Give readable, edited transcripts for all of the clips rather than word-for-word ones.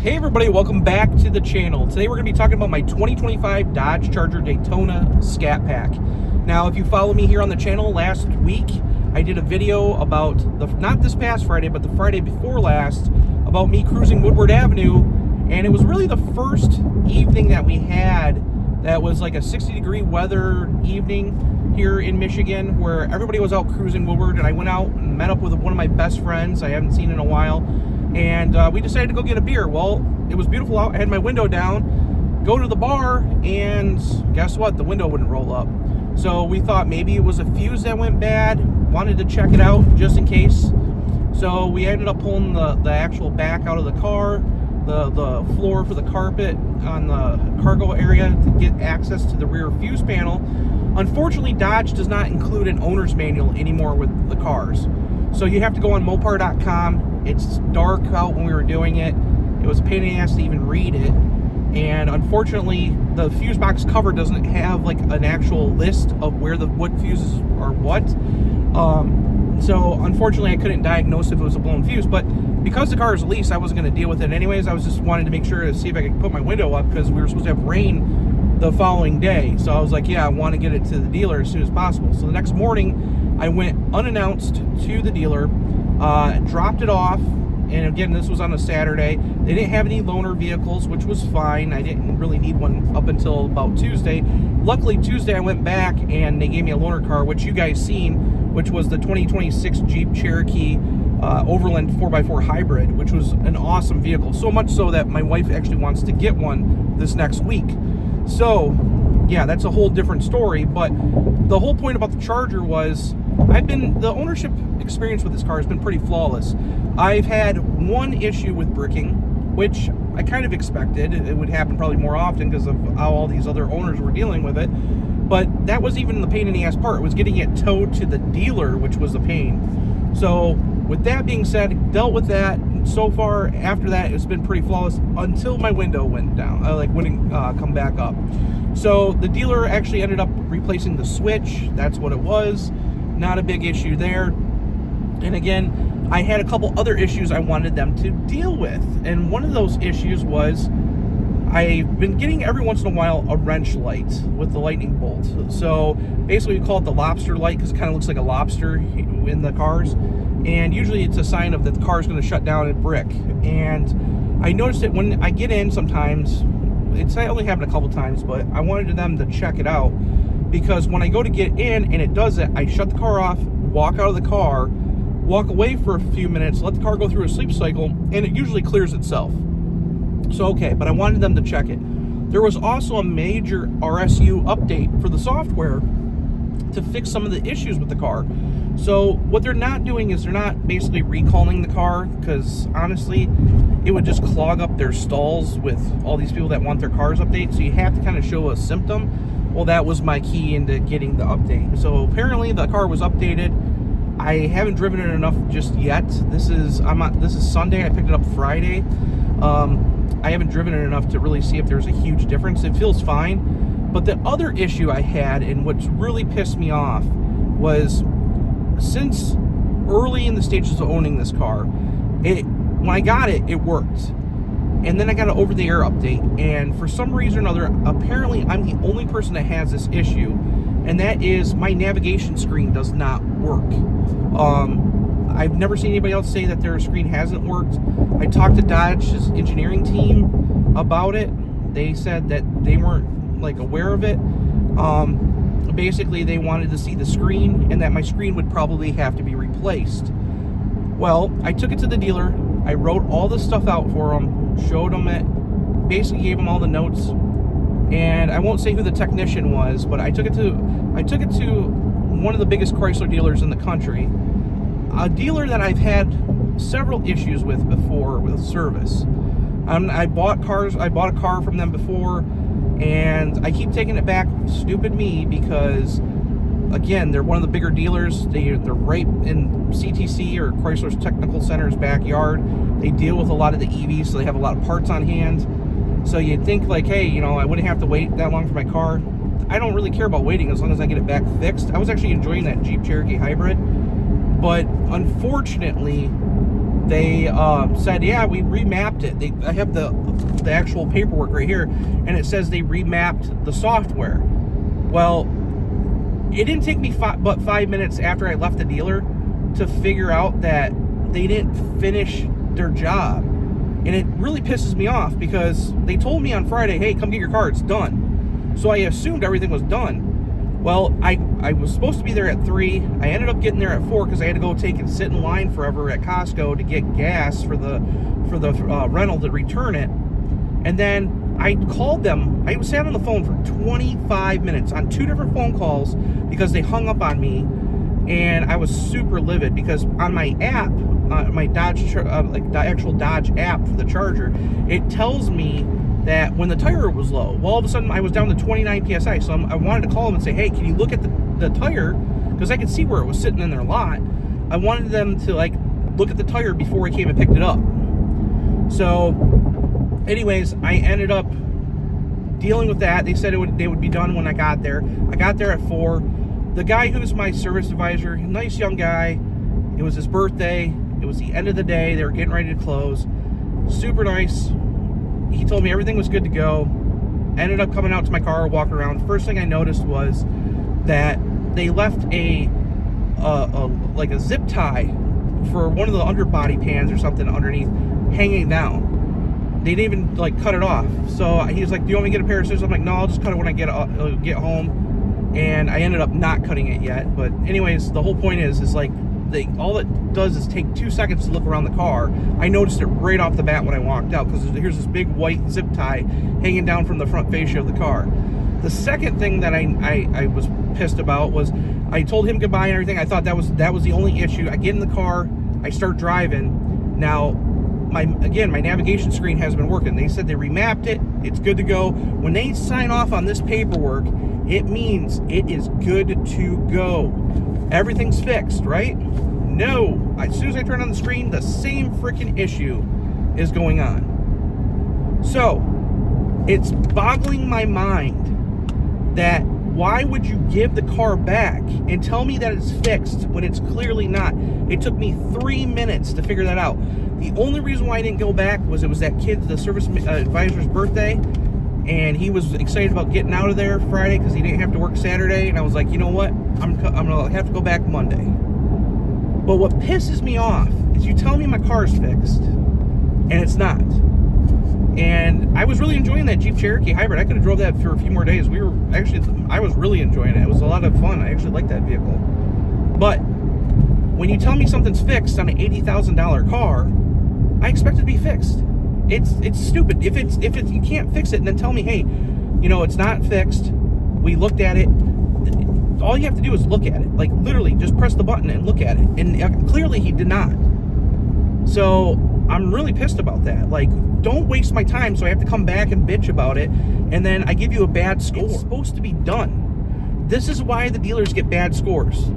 Hey everybody, welcome back to the channel. Today we're going to be talking about my 2025 Dodge Charger Daytona Scat Pack. Now, if you follow me here on the channel, last week I did a video about, not this past Friday, but the Friday before last, about me cruising Woodward Avenue, and it was really the first evening that we had that was like a 60-degree weather evening here in Michigan, where everybody was out cruising Woodward, and I went out and met up with one of my best friends I haven't seen in a while. And we decided to go get a beer. Well, it was beautiful out. I had my window down, go to the bar, and guess what? The window wouldn't roll up. So we thought maybe it was a fuse that went bad, wanted to check it out just in case. So we ended up pulling the actual back out of the car, the floor for the carpet on the cargo area to get access to the rear fuse panel. Unfortunately, Dodge does not include an owner's manual anymore with the cars. So you have to go on Mopar.com. It's dark out when we were doing it. It was a pain in the ass to even read it. And unfortunately, the fuse box cover doesn't have like an actual list of where the wood fuses are what. So unfortunately, I couldn't diagnose if it was a blown fuse. But because the car is a lease, I wasn't going to deal with it anyways. I was just wanting to make sure to see if I could put my window up because we were supposed to have rain the following day. So I was like, yeah, I want to get it to the dealer as soon as possible. So the next morning, I went unannounced to the dealer, dropped it off, and again, this was on a Saturday. They didn't have any loaner vehicles, which was fine. I didn't really need one up until about Tuesday. Luckily, Tuesday I went back and they gave me a loaner car, which you guys seen, which was the 2026 Jeep Cherokee Overland 4x4 Hybrid, which was an awesome vehicle. So much so that my wife actually wants to get one this next week. So, yeah, that's a whole different story. But the whole point about the Charger was the ownership experience with this car has been pretty flawless. I've had one issue with bricking, which I kind of expected. It would happen probably more often because of how all these other owners were dealing with it. But that was even the pain in the ass part. It was getting it towed to the dealer, which was the pain. So with that being said, dealt with that. So far, after that, it's been pretty flawless until my window went down. Wouldn't come back up. So the dealer actually ended up replacing the switch. That's what it was. Not a big issue there. And again, I had a couple other issues I wanted them to deal with. And one of those issues was I've been getting every once in a while a wrench light with the lightning bolt. So basically we call it the lobster light because it kind of looks like a lobster in the cars. And usually it's a sign of that the car is going to shut down and brick. And I noticed it when I get in sometimes. It's only happened a couple times, but I wanted them to check it out because when I go to get in and it does it, I shut the car off, walk out of the car, walk away for a few minutes, let the car go through a sleep cycle, and it usually clears itself. So, okay, but I wanted them to check it. There was also a major RSU update for the software to fix some of the issues with the car. So what they're not doing is they're not basically recalling the car because honestly, it would just clog up their stalls with all these people that want their cars updated. So you have to kind of show a symptom. Well, that was my key into getting the update. So apparently the car was updated. I haven't driven it enough just yet. This is Sunday. I picked it up Friday. I haven't driven it enough to really see if there's a huge difference. It feels fine. But the other issue I had, and what's really pissed me off, was since early in the stages of owning this car, when I got it, it worked. And then I got an over-the-air update. And for some reason or another, apparently I'm the only person that has this issue. And that is my navigation screen does not work. I've never seen anybody else say that their screen hasn't worked. I talked to Dodge's engineering team about it. They said that they weren't like aware of it. Basically, they wanted to see the screen and that my screen would probably have to be replaced. Well, I took it to the dealer. I wrote all the stuff out for them, showed them it, basically gave them all the notes. And I won't say who the technician was, but I took it to one of the biggest Chrysler dealers in the country, a dealer that I've had several issues with before with service. I bought a car from them before, and I keep taking it back. Stupid me, because again, they're one of the bigger dealers. They're right in CTC or Chrysler's Technical Center's backyard. They deal with a lot of the EVs, so they have a lot of parts on hand. So you'd think like, hey, you know, I wouldn't have to wait that long for my car. I don't really care about waiting as long as I get it back fixed. I was actually enjoying that Jeep Cherokee Hybrid, but unfortunately, they said, yeah, we remapped it. I have the actual paperwork right here, and it says they remapped the software. Well, it didn't take me but 5 minutes after I left the dealer to figure out that they didn't finish their job. And it really pisses me off because they told me on Friday, hey, come get your car, it's done. So I assumed everything was done. Well, I was supposed to be there at 3. I ended up getting there at 4 because I had to go take and sit in line forever at Costco to get gas for the rental to return it. And then I called them. I sat on the phone for 25 minutes on 2 different phone calls because they hung up on me, and I was super livid because on my app, my Dodge, like the actual Dodge app for the Charger, it tells me that when the tire was low, well, all of a sudden I was down to 29 psi. So I wanted to call them and say, hey, can you look at the tire? Because I could see where it was sitting in their lot. I wanted them to like look at the tire before I came and picked it up. So anyways, I ended up dealing with that. They said they would be done when I got there. I got there at 4. The guy who's my service advisor, nice young guy. It was his birthday. It was the end of the day. They were getting ready to close. Super nice. He told me everything was good to go. Ended up coming out to my car, walking around. First thing I noticed was that they left like a zip tie for one of the underbody pans or something underneath, hanging down. They didn't even like cut it off. So he was like, do you want me to get a pair of scissors? I'm like, no, I'll just cut it when I get home. And I ended up not cutting it yet. But anyways, the whole point is like, all it does is take 2 seconds to look around the car. I noticed it right off the bat when I walked out because here's this big white zip tie hanging down from the front fascia of the car. The second thing that I was pissed about was I told him goodbye and everything. I thought that was the only issue. I get in the car, I start driving. Now, my navigation screen has been working. They said they remapped it. It's good to go. When they sign off on this paperwork, it means it is good to go. Everything's fixed, right? No. As soon as I turn on the screen, the same freaking issue is going on. So, it's boggling my mind that why would you give the car back and tell me that it's fixed when it's clearly not? It took me 3 minutes to figure that out. The only reason why I didn't go back was it was that kid, the service advisor's birthday, and he was excited about getting out of there Friday because he didn't have to work Saturday. And I was like, you know what? I'm gonna have to go back Monday. But what pisses me off is you tell me my car's fixed, and it's not. And I was really enjoying that Jeep Cherokee Hybrid. I could have drove that for a few more days. I was really enjoying it. It was a lot of fun. I actually liked that vehicle. But when you tell me something's fixed on an $80,000 car, I expect it to be fixed. It's stupid. If you can't fix it, and then tell me, hey, it's not fixed. We looked at it. All you have to do is look at it. Like literally, just press the button and look at it. And clearly, he did not. So I'm really pissed about that. Like, don't waste my time so I have to come back and bitch about it, and then I give you a bad score. It's supposed to be done. This is why the dealers get bad scores.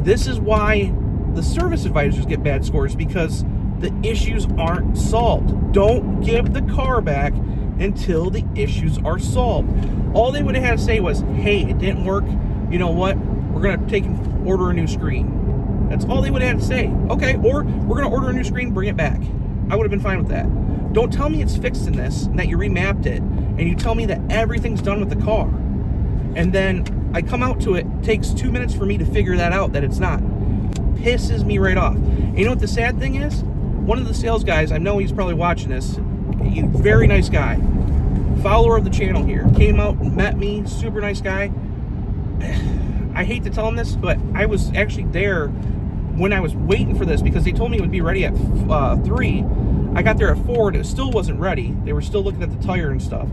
This is why the service advisors get bad scores, because the issues aren't solved. Don't give the car back until the issues are solved. All they would have had to say was, hey, it didn't work. You know what? We're going to take and order a new screen. That's all they would have had to say. Okay, or we're going to order a new screen, bring it back. I would have been fine with that. Don't tell me it's fixed in this and that you remapped it, and you tell me that everything's done with the car. And then I come out to it, takes 2 minutes for me to figure that out, that it's not. Pisses me right off. And you know what the sad thing is? One of the sales guys, I know he's probably watching this, very nice guy, follower of the channel here, came out, met me, super nice guy. I hate to tell him this, but I was actually there when I was waiting for this because they told me it would be ready at 3. I got there at 4 and it still wasn't ready. They were still looking at the tire and stuff.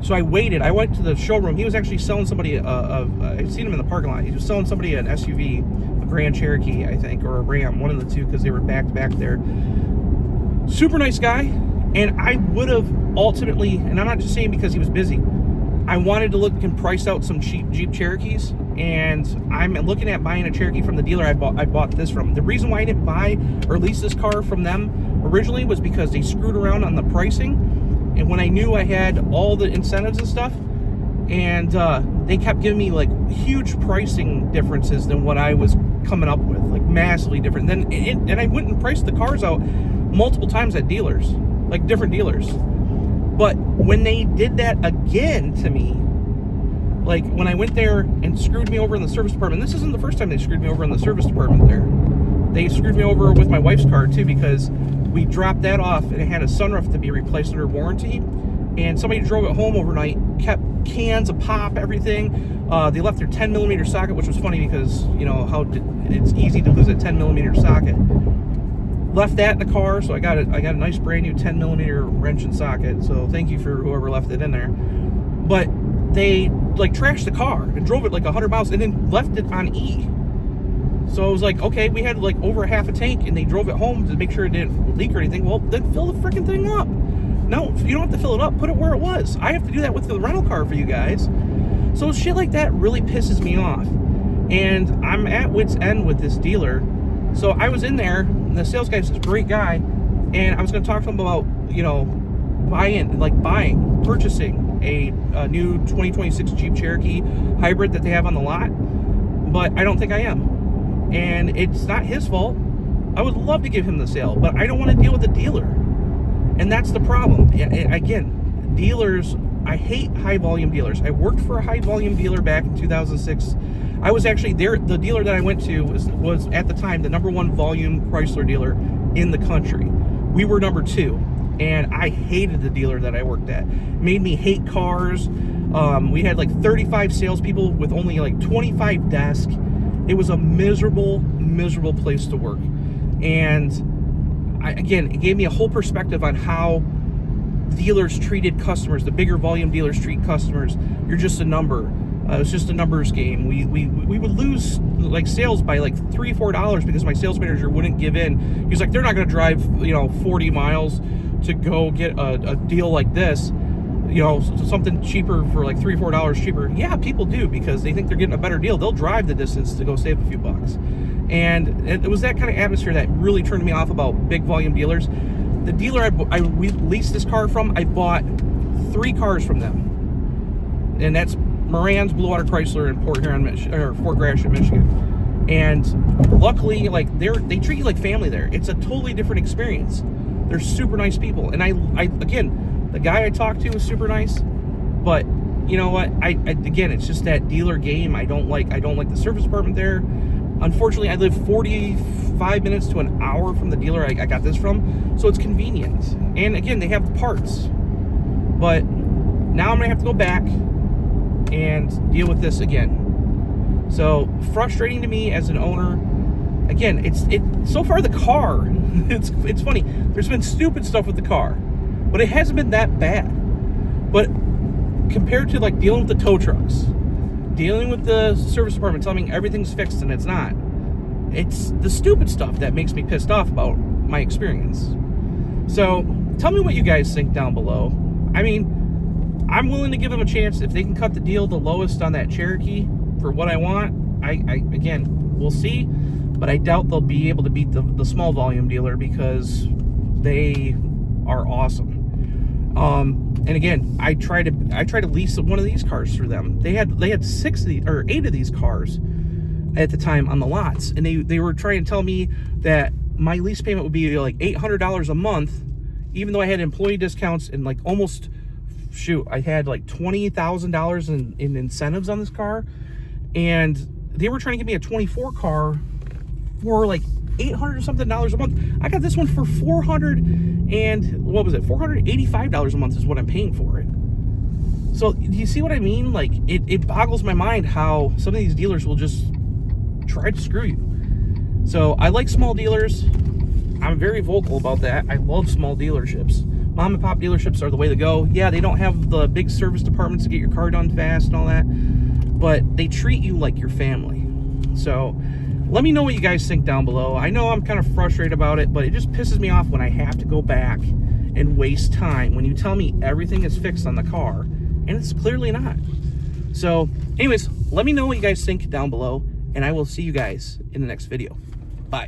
So I waited. I went to the showroom. He was actually selling somebody, I'd seen him in the parking lot. He was selling somebody an SUV, a Grand Cherokee, I think, or a Ram, one of the two, because they were back to back there. Super nice guy. And I would have ultimately, and I'm not just saying because he was busy, I wanted to look and price out some cheap Jeep Cherokees, and I'm looking at buying a Cherokee from the dealer I bought this from. The reason why I didn't buy or lease this car from them originally was because they screwed around on the pricing, and when I knew I had all the incentives and stuff, and they kept giving me like huge pricing differences than what I was coming up with, like massively different. And I went and priced the cars out multiple times at dealers, like different dealers. But when they did that again to me, like when I went there and screwed me over in the service department, this isn't the first time they screwed me over in the service department there. They screwed me over with my wife's car too, because we dropped that off and it had a sunroof to be replaced under warranty. And somebody drove it home overnight, kept cans of pop, everything. They left their 10mm socket, which was funny because, you know, how it's easy to lose a 10mm socket. Left that in the car, so I got a nice brand new 10mm wrench and socket. So thank you for whoever left it in there. But they like trashed the car and drove it like 100 miles and then left it on E. So I was like, okay, we had like over half a tank and they drove it home to make sure it didn't leak or anything. Well, then fill the freaking thing up. No, you don't have to fill it up. Put it where it was. I have to do that with the rental car for you guys. So shit like that really pisses me off. And I'm at wit's end with this dealer. So I was in there, and the sales guy's this great guy, and I was going to talk to him about, you know, purchasing a new 2026 Jeep Cherokee hybrid that they have on the lot. But I don't think I am. And it's not his fault. I would love to give him the sale, but I don't want to deal with the dealer. And that's the problem. Again, dealers, I hate high volume dealers. I worked for a high volume dealer back in 2006. I was actually there. The dealer that I went to was at the time the #1 volume Chrysler dealer in the country. We were #2, and I hated the dealer that I worked at. Made me hate cars. We had like 35 salespeople with only like 25 desks. It was a miserable, miserable place to work. And again, it gave me a whole perspective on how dealers treated customers. The bigger volume dealers treat customers. You're just a number. It's just a numbers game. We would lose like sales by like $3 or $4 because my sales manager wouldn't give in. He's like, they're not going to drive 40 miles to go get a deal like this, something cheaper for like $3 or $4 cheaper. Yeah, people do, because they think they're getting a better deal. They'll drive the distance to go save a few bucks. And it was that kind of atmosphere that really turned me off about big volume dealers. The dealer I leased this car from, I bought 3 cars from them, and that's Moran's, Blue Water Chrysler, and Fort Gratiot, Michigan. And luckily, like they treat you like family there. It's a totally different experience. They're super nice people, and I again, the guy I talked to was super nice. But you know what? Again, it's just that dealer game. I don't like the service department there. Unfortunately, I live 45 minutes to an hour from the dealer I got this from, so it's convenient. And again, they have the parts. But now I'm gonna have to go back and deal with this again. So frustrating to me as an owner. Again, it's so far the car. It's funny. There's been stupid stuff with the car, but it hasn't been that bad. But compared to like dealing with the tow trucks, dealing with the service department telling me everything's fixed and it's not. It's the stupid stuff that makes me pissed off about my experience. So tell me what you guys think down below. I mean, I'm willing to give them a chance if they can cut the deal the lowest on that Cherokee for what I want. Again, we'll see, but I doubt they'll be able to beat the small volume dealer because they are awesome. And again, I tried to lease one of these cars through them. They had 8 of these cars at the time on the lots, and they were trying to tell me that my lease payment would be like $800 a month, even though I had employee discounts and like almost, I had like $20,000 in incentives on this car, and they were trying to give me a 24 car for like $800 or something a month. I got this one for $485 a month is what I'm paying for it. So do you see what I mean? Like it boggles my mind how some of these dealers will just try to screw you. So I like small dealers. I'm very vocal about that. I love small dealerships. Mom and pop dealerships are the way to go. Yeah, they don't have the big service departments to get your car done fast and all that, but they treat you like your family. So let me know what you guys think down below. I know I'm kind of frustrated about it, but it just pisses me off when I have to go back and waste time when you tell me everything is fixed on the car and it's clearly not. So anyways, let me know what you guys think down below, and I will see you guys in the next video.